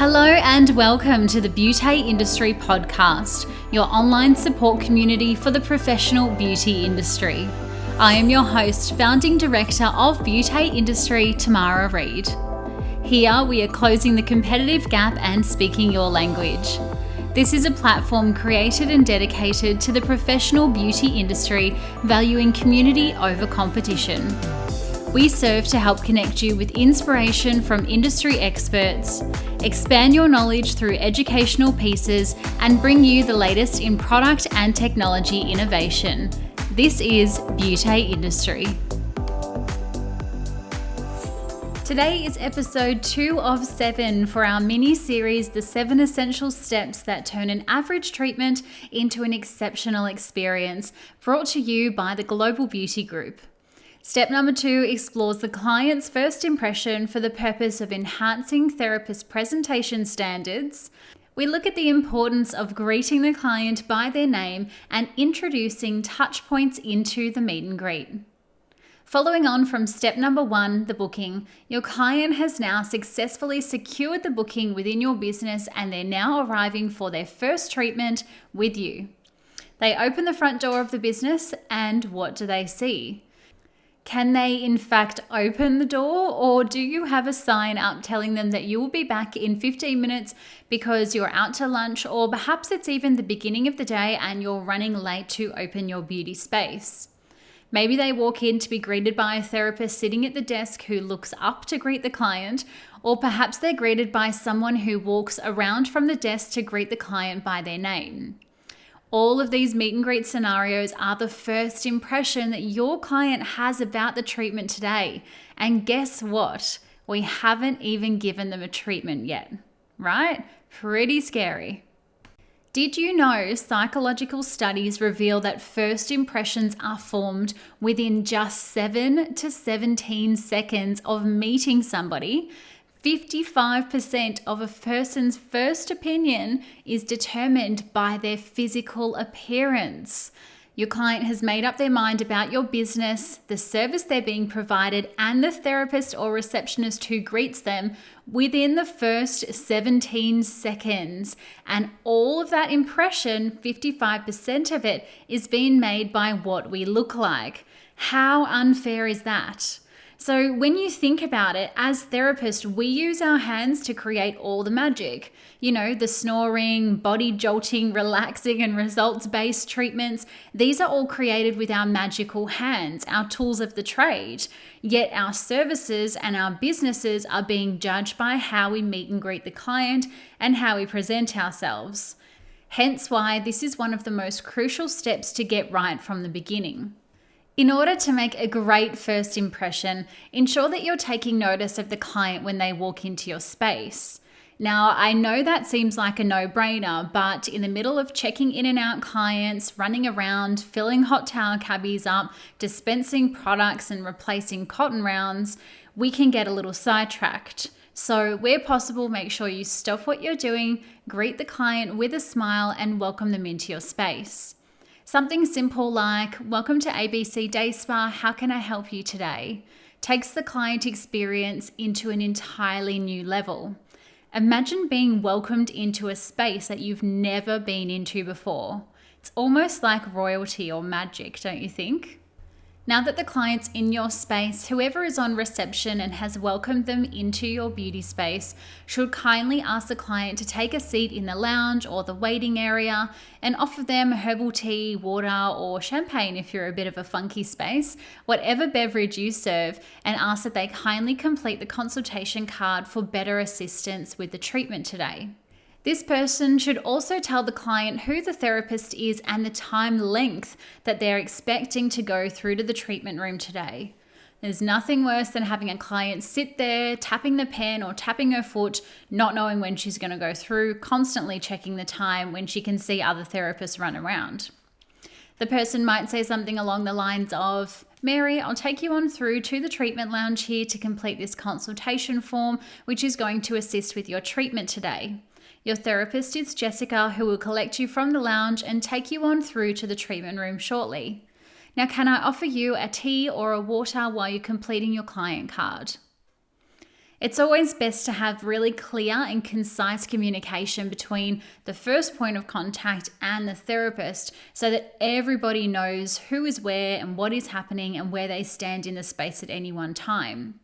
Hello and welcome to the Beauty Industry Podcast, your online support community for the professional beauty industry. I am your host, founding director of Beauty Industry, Tamara Reid. Here we are closing the competitive gap and speaking your language. This is a platform created and dedicated to the professional beauty industry, valuing community over competition. We serve to help connect you with inspiration from industry experts, expand your knowledge through educational pieces, and bring you the latest in product and technology innovation. This is Beauty Industry. Today is episode 2 of 7 for our mini-series, The 7 Essential Steps That Turn an Average Treatment into an Exceptional Experience, brought to you by the Global Beauty Group. Step number 2 explores the client's first impression for the purpose of enhancing therapist presentation standards. We look at the importance of greeting the client by their name and introducing touch points into the meet and greet. Following on from step number 1, the booking, your client has now successfully secured the booking within your business and they're now arriving for their first treatment with you. They open the front door of the business and what do they see? Can they in fact open the door, or do you have a sign up telling them that you will be back in 15 minutes because you're out to lunch, or perhaps it's even the beginning of the day and you're running late to open your beauty space? Maybe they walk in to be greeted by a therapist sitting at the desk who looks up to greet the client, or perhaps they're greeted by someone who walks around from the desk to greet the client by their name. All of these meet and greet scenarios are the first impression that your client has about the treatment today. And guess what? We haven't even given them a treatment yet, right? Pretty scary. Did you know psychological studies reveal that first impressions are formed within just 7 to 17 seconds of meeting somebody? 55% of a person's first opinion is determined by their physical appearance. Your client has made up their mind about your business, the service they're being provided, and the therapist or receptionist who greets them within the first 17 seconds. And all of that impression, 55% of it, is being made by what we look like. How unfair is that? So when you think about it, as therapists, we use our hands to create all the magic. You know, the snoring, body jolting, relaxing, and results-based treatments. These are all created with our magical hands, our tools of the trade. Yet our services and our businesses are being judged by how we meet and greet the client and how we present ourselves. Hence why this is one of the most crucial steps to get right from the beginning. In order to make a great first impression, ensure that you're taking notice of the client when they walk into your space. Now, I know that seems like a no-brainer, but in the middle of checking in and out clients, running around, filling hot towel cabbies up, dispensing products and replacing cotton rounds, we can get a little sidetracked. So where possible, make sure you stop what you're doing, greet the client with a smile and welcome them into your space. Something simple like, "Welcome to ABC Day Spa, how can I help you today?" takes the client experience into an entirely new level. Imagine being welcomed into a space that you've never been into before. It's almost like royalty or magic, don't you think? Now that the client's in your space, whoever is on reception and has welcomed them into your beauty space should kindly ask the client to take a seat in the lounge or the waiting area and offer them herbal tea, water, or champagne if you're a bit of a funky space, whatever beverage you serve, and ask that they kindly complete the consultation card for better assistance with the treatment today. This person should also tell the client who the therapist is and the time length that they're expecting to go through to the treatment room today. There's nothing worse than having a client sit there, tapping the pen or tapping her foot, not knowing when she's going to go through, constantly checking the time when she can see other therapists run around. The person might say something along the lines of, "Mary, I'll take you on through to the treatment lounge here to complete this consultation form, which is going to assist with your treatment today. Your therapist is Jessica, who will collect you from the lounge and take you on through to the treatment room shortly. Now, can I offer you a tea or a water while you're completing your client card?" It's always best to have really clear and concise communication between the first point of contact and the therapist so that everybody knows who is where and what is happening and where they stand in the space at any one time.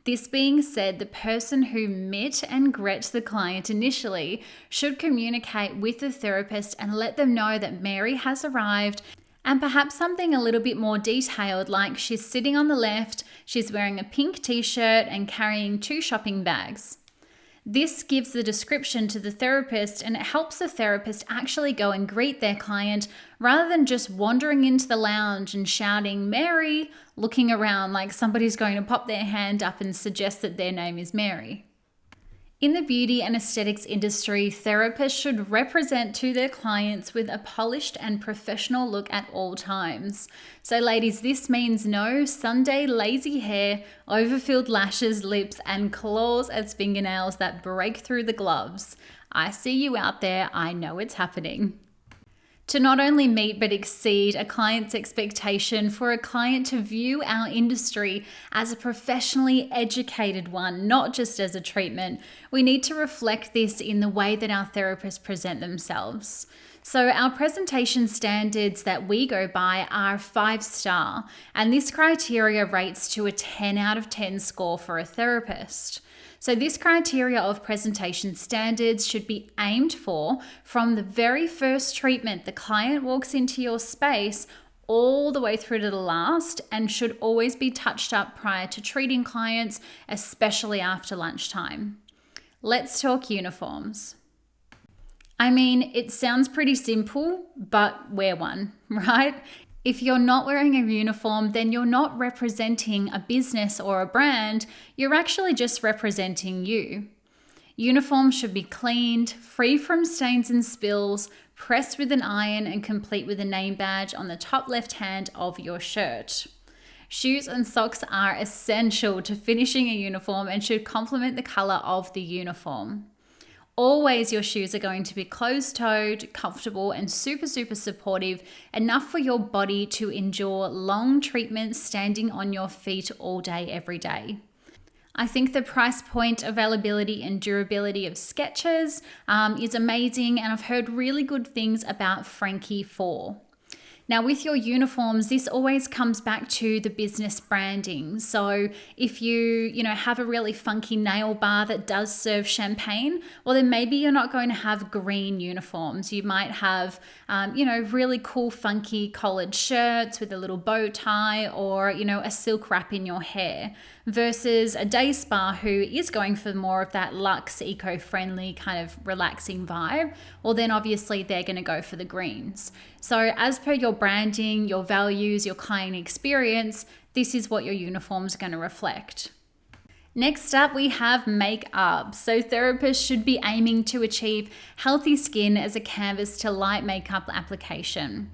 This being said, the person who met and gret the client initially should communicate with the therapist and let them know that Mary has arrived, and perhaps something a little bit more detailed, like she's sitting on the left, she's wearing a pink t-shirt and carrying 2 shopping bags. This gives the description to the therapist, and it helps the therapist actually go and greet their client rather than just wandering into the lounge and shouting, "Mary," looking around like somebody's going to pop their hand up and suggest that their name is Mary. In the beauty and aesthetics industry, therapists should represent to their clients with a polished and professional look at all times. So ladies, this means no Sunday lazy hair, overfilled lashes, lips, and claws as fingernails that break through the gloves. I see you out there. I know it's happening. To not only meet but exceed a client's expectation, for a client to view our industry as a professionally educated one, not just as a treatment, we need to reflect this in the way that our therapists present themselves. So our presentation standards that we go by are 5-star, and this criteria rates to a 10 out of 10 score for a therapist. So this criteria of presentation standards should be aimed for from the very first treatment the client walks into your space all the way through to the last, and should always be touched up prior to treating clients, especially after lunchtime. Let's talk uniforms. I mean, it sounds pretty simple, but wear one, right? If you're not wearing a uniform, then you're not representing a business or a brand, you're actually just representing you. Uniforms should be cleaned, free from stains and spills, pressed with an iron, and complete with a name badge on the top left hand of your shirt. Shoes and socks are essential to finishing a uniform and should complement the color of the uniform. Always your shoes are going to be closed-toed, comfortable, and super supportive, enough for your body to endure long treatments standing on your feet all day, every day. I think the price point, availability, and durability of Skechers is amazing, and I've heard really good things about Frankie 4. Now, with your uniforms, this always comes back to the business branding. So if you have a really funky nail bar that does serve champagne, well, then maybe you're not going to have green uniforms. You might have, really cool, funky collared shirts with a little bow tie, or, a silk wrap in your hair, versus a day spa who is going for more of that luxe, eco-friendly kind of relaxing vibe. Well, then obviously they're going to go for the greens. So as per your branding, your values, your client experience, this is what your uniforms are going to reflect. Next up, we have makeup. So therapists should be aiming to achieve healthy skin as a canvas to light makeup application.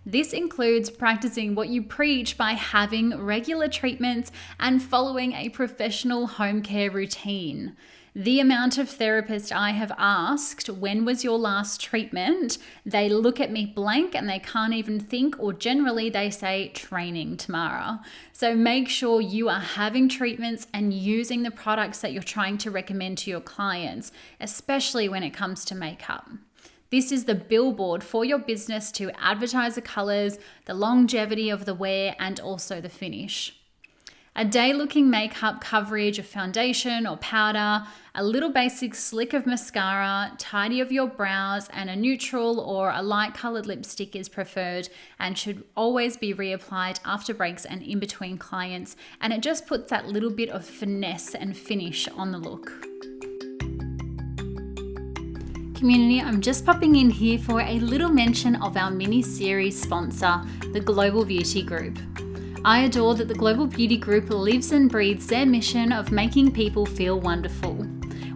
This includes practicing what you preach by having regular treatments and following a professional home care routine. The amount of therapists I have asked, "When was your last treatment?" they look at me blank and they can't even think, or generally they say, "Training tomorrow." So make sure you are having treatments and using the products that you're trying to recommend to your clients, especially when it comes to makeup. This is the billboard for your business to advertise the colors, the longevity of the wear, and also the finish. A day-looking makeup coverage of foundation or powder, a little basic slick of mascara, tidy of your brows, and a neutral or a light-colored lipstick is preferred and should always be reapplied after breaks and in between clients, and it just puts that little bit of finesse and finish on the look. Community, I'm just popping in here for a little mention of our mini-series sponsor, the Global Beauty Group. I adore that the Global Beauty Group lives and breathes their mission of making people feel wonderful.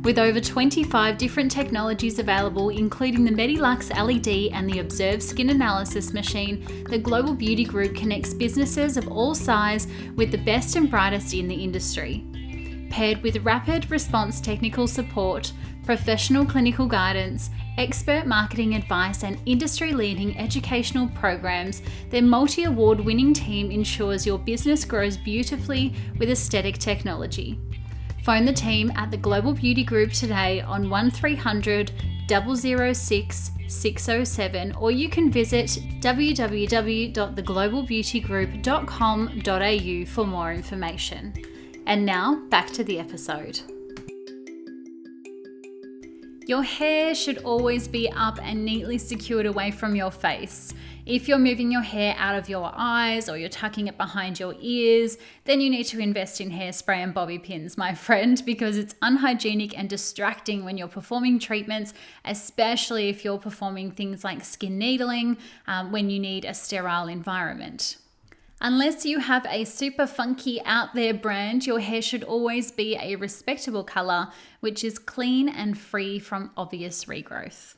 With over 25 different technologies available, including the Medilux LED and the Observe Skin Analysis Machine, the Global Beauty Group connects businesses of all size with the best and brightest in the industry. Paired with rapid response technical support, professional clinical guidance, expert marketing advice, and industry-leading educational programs, their multi-award winning team ensures your business grows beautifully with aesthetic technology. Phone the team at the Global Beauty Group today on 1300 006 607, or you can visit www.theglobalbeautygroup.com.au for more information. And now, back to the episode. Your hair should always be up and neatly secured away from your face. If you're moving your hair out of your eyes or you're tucking it behind your ears, then you need to invest in hairspray and bobby pins, my friend, because it's unhygienic and distracting when you're performing treatments, especially if you're performing things like skin needling, when you need a sterile environment. Unless you have a super funky out there brand, your hair should always be a respectable color, which is clean and free from obvious regrowth.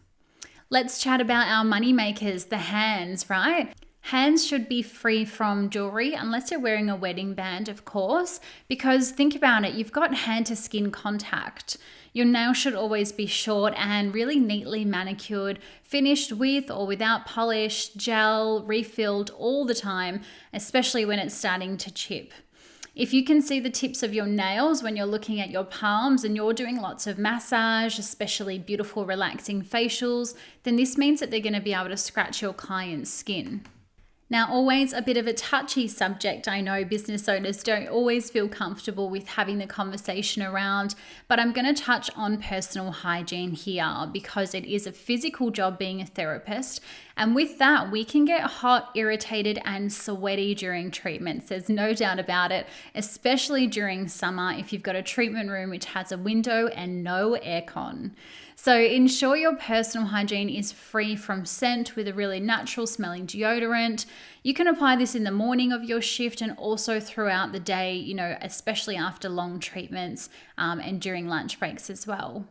Let's chat about our money makers, the hands, right? Hands should be free from jewelry unless you're wearing a wedding band, of course, because think about it, you've got hand to skin contact. Your nails should always be short and really neatly manicured, finished with or without polish, gel, refilled all the time, especially when it's starting to chip. If you can see the tips of your nails when you're looking at your palms and you're doing lots of massage, especially beautiful relaxing facials, then this means that they're going to be able to scratch your client's skin. Now, always a bit of a touchy subject. I know business owners don't always feel comfortable with having the conversation around, but I'm going to touch on personal hygiene here because it is a physical job being a therapist. And with that, we can get hot, irritated, and sweaty during treatments. There's no doubt about it, especially during summer if you've got a treatment room which has a window and no aircon. So ensure your personal hygiene is free from scent with a really natural smelling deodorant. You can apply this in the morning of your shift and also throughout the day, especially after long treatments and during lunch breaks as well.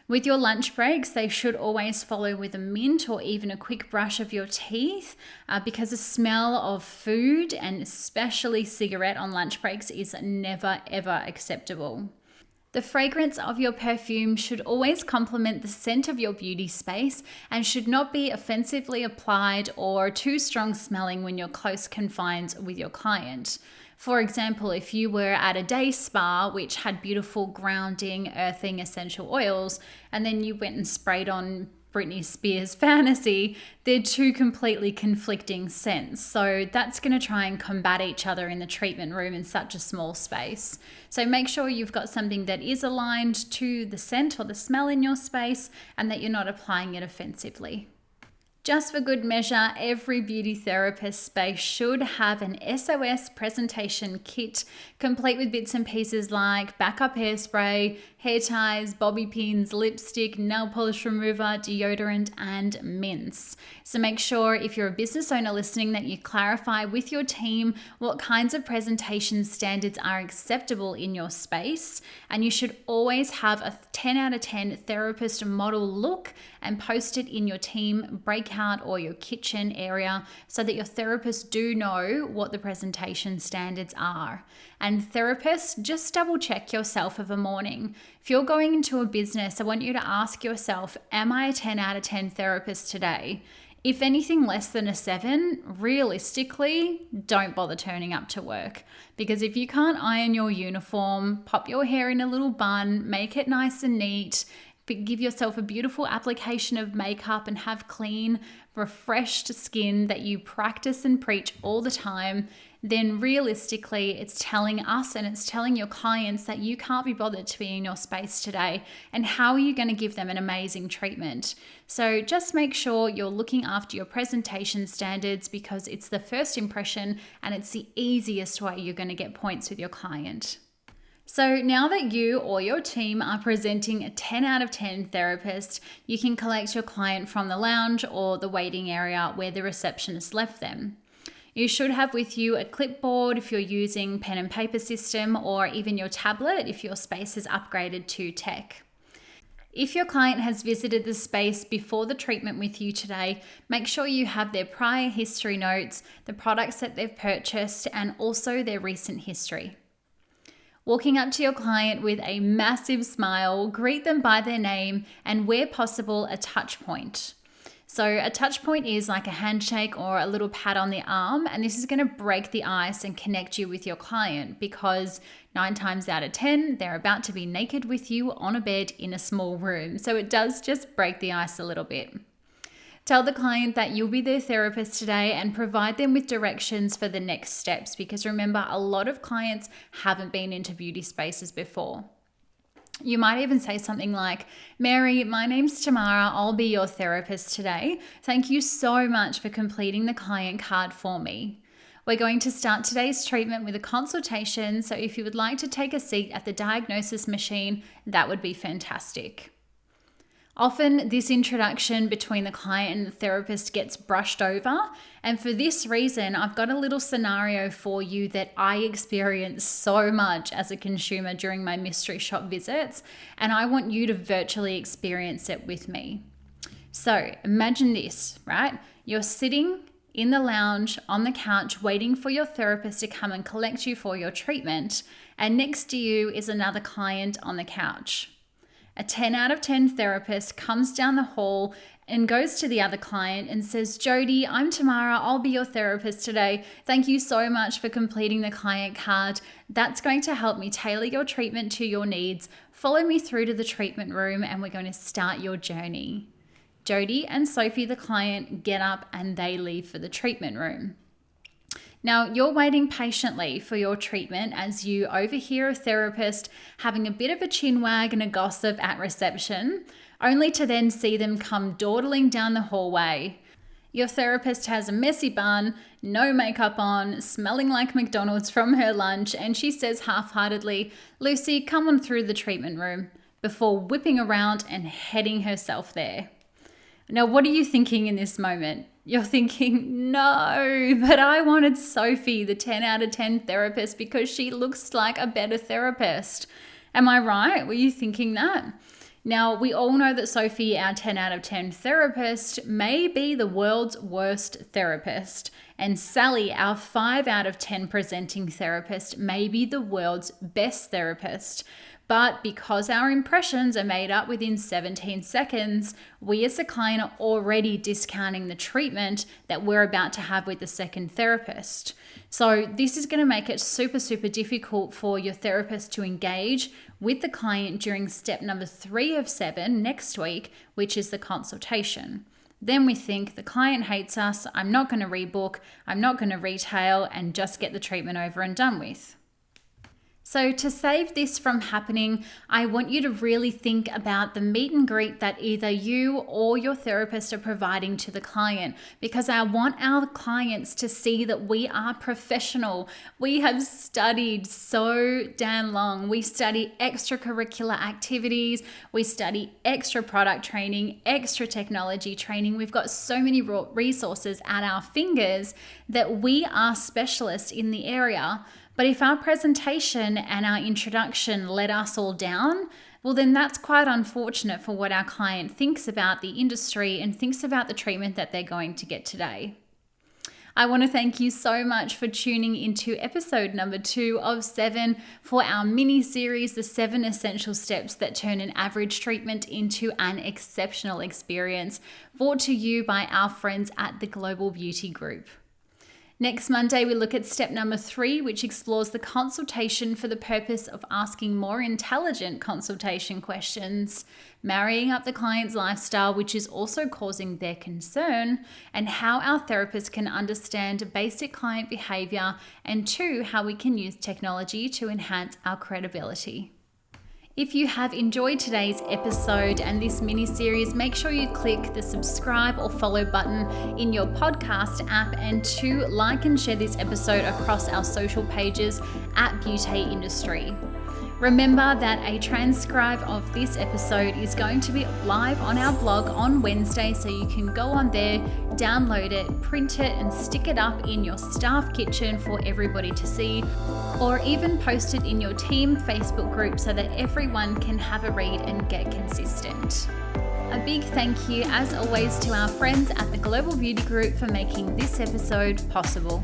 With your lunch breaks, they should always follow with a mint or even a quick brush of your teeth because the smell of food and especially cigarette on lunch breaks is never ever acceptable. The fragrance of your perfume should always complement the scent of your beauty space and should not be offensively applied or too strong smelling when you're close confines with your client. For example, if you were at a day spa which had beautiful grounding, earthing essential oils, and then you went and sprayed on Britney Spears' Fantasy, they're two completely conflicting scents. So that's going to try and combat each other in the treatment room in such a small space. So make sure you've got something that is aligned to the scent or the smell in your space and that you're not applying it offensively. Just for good measure, every beauty therapist space should have an SOS presentation kit, complete with bits and pieces like backup hairspray, hair ties, bobby pins, lipstick, nail polish remover, deodorant, and mints. So make sure if you're a business owner listening that you clarify with your team what kinds of presentation standards are acceptable in your space. And you should always have a 10 out of 10 therapist model look and post it in your team breakout or your kitchen area so that your therapists do know what the presentation standards are. And therapists, just double check yourself of a morning. If you're going into a business, I want you to ask yourself, am I a 10 out of 10 therapist today? If anything less than a 7, realistically, don't bother turning up to work. Because if you can't iron your uniform, pop your hair in a little bun, make it nice and neat, give yourself a beautiful application of makeup and have clean, refreshed skin that you practice and preach all the time, then realistically it's telling us and it's telling your clients that you can't be bothered to be in your space today. And how are you going to give them an amazing treatment? So just make sure you're looking after your presentation standards because it's the first impression and it's the easiest way you're going to get points with your client. So now that you or your team are presenting a 10 out of 10 therapist, you can collect your client from the lounge or the waiting area where the receptionist left them. You should have with you a clipboard if you're using pen and paper system, or even your tablet if your space is upgraded to tech. If your client has visited the space before the treatment with you today, make sure you have their prior history notes, the products that they've purchased, and also their recent history. Walking up to your client with a massive smile, greet them by their name, and where possible, a touch point. So a touch point is like a handshake or a little pat on the arm, and this is going to break the ice and connect you with your client because 9 times out of 10, they're about to be naked with you on a bed in a small room. So it does just break the ice a little bit. Tell the client that you'll be their therapist today and provide them with directions for the next steps, because remember, a lot of clients haven't been into beauty spaces before. You might even say something like, Mary, my name's Tamara. I'll be your therapist today. Thank you so much for completing the client card for me. We're going to start today's treatment with a consultation. So if you would like to take a seat at the diagnosis machine, that would be fantastic. Often this introduction between the client and the therapist gets brushed over. And for this reason, I've got a little scenario for you that I experience so much as a consumer during my mystery shop visits. And I want you to virtually experience it with me. So imagine this, right? You're sitting in the lounge on the couch waiting for your therapist to come and collect you for your treatment. And next to you is another client on the couch. A 10 out of 10 therapist comes down the hall and goes to the other client and says, Jody, I'm Tamara. I'll be your therapist today. Thank you so much for completing the client card. That's going to help me tailor your treatment to your needs. Follow me through to the treatment room and we're going to start your journey. Jody and Sophie, the client, get up and they leave for the treatment room. Now, you're waiting patiently for your treatment as you overhear a therapist having a bit of a chin wag and a gossip at reception, only to then see them come dawdling down the hallway. Your therapist has a messy bun, no makeup on, smelling like McDonald's from her lunch, and she says half-heartedly, Lucy, come on through the treatment room, before whipping around and heading herself there. Now, what are you thinking in this moment? You're thinking, no, but I wanted Sophie, the 10 out of 10 therapist, because she looks like a better therapist. Am I right? Were you thinking that? Now, we all know that Sophie, our 10 out of 10 therapist, may be the world's worst therapist. And Sally, our 5 out of 10 presenting therapist, may be the world's best therapist. But because our impressions are made up within 17 seconds, we as a client are already discounting the treatment that we're about to have with the second therapist. So this is going to make it super, super difficult for your therapist to engage with the client during step number 3 of 7 next week, which is the consultation. Then we think the client hates us, I'm not going to rebook, I'm not going to retail, and just get the treatment over and done with. So to save this from happening, I want you to really think about the meet and greet that either you or your therapist are providing to the client, because I want our clients to see that we are professional. We have studied so damn long. We study extracurricular activities. We study extra product training, extra technology training. We've got so many resources at our fingers that we are specialists in the area. But if our presentation and our introduction let us all down, well, then that's quite unfortunate for what our client thinks about the industry and thinks about the treatment that they're going to get today. I want to thank you so much for tuning into episode number 2 of 7 for our mini series, the 7 essential steps that turn an average treatment into an exceptional experience, brought to you by our friends at the Global Beauty Group. Next Monday, we look at step number 3, which explores the consultation for the purpose of asking more intelligent consultation questions, marrying up the client's lifestyle, which is also causing their concern, and how our therapist can understand basic client behavior, and 2, how we can use technology to enhance our credibility. If you have enjoyed today's episode and this mini-series, make sure you click the subscribe or follow button in your podcast app, and 2, like and share this episode across our social pages at Beauty Industry. Remember that a transcribe of this episode is going to be live on our blog on Wednesday, so you can go on there, download it, print it, and stick it up in your staff kitchen for everybody to see, or even post it in your team Facebook group so that everyone can have a read and get consistent. A big thank you, as always, to our friends at the Global Beauty Group for making this episode possible.